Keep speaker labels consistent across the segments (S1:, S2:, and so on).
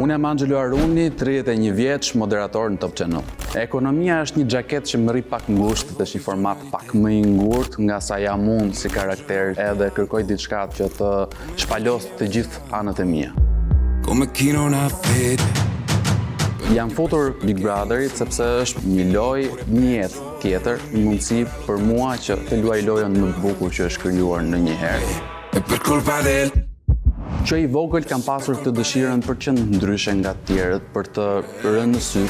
S1: Unë jam Angelo Aruni, 31 vjeç, moderator në Top Channel. Ekonomia është një xhaketë që më rri pak ngushtë, është një format pak më i ngurtë, nga sa jam unë si karakter, edhe kërkoj diçka që të shpalos të gjithë anët e mia. Jam futur Big Brotherit sepse është një lojë, një jetë tjetër, një mundësi për mua që të luaj lojën më të bukur që është krijuar ndonjëherë. Që i vogël kam pasur këtë dëshirën për që ndryshe nga të tjerët, për të rënë në sy.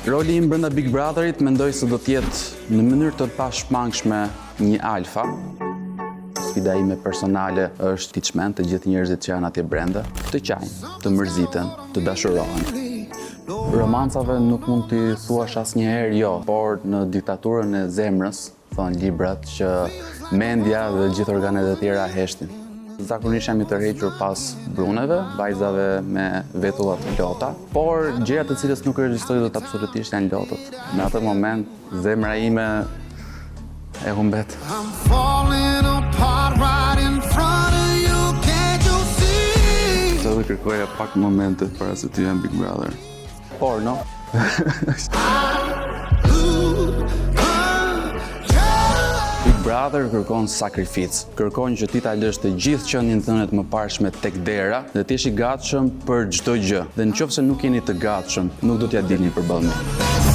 S1: Roli im brenda Big Brotherit mendoj se do të jetë në mënyrë të pashmangshme një alfa. Sfida ime personale është t'i çmend të gjithë njerëzit që janë atje brenda, të qajnë, të mërziten, të dashurohen. Romancave nuk mund t'i thuash asnjëherë jo, por në diktaturën e zemrës, thonë librat, që mendja dhe gjithë organet e tjera heshtin. Zakonisht jam i tërhequr pas bruneve, vajzave me vetullat lota, por gjëra të cilës nuk regjistoj dot absolutisht janë lotët. Në atë moment zemra ime e humbet. Sa dhe kërkoja pak momente para se të jem Big Brother. Por, no? Big Brother kërkon sakrificë, kërkon që ti ta lësh të gjithë qendjen tënde të mëparshme tek dera dhe të jesh i gatshëm për çdo gjë. Dhe nëse nuk jeni të gatshëm, nuk do t'ja dilni përballë.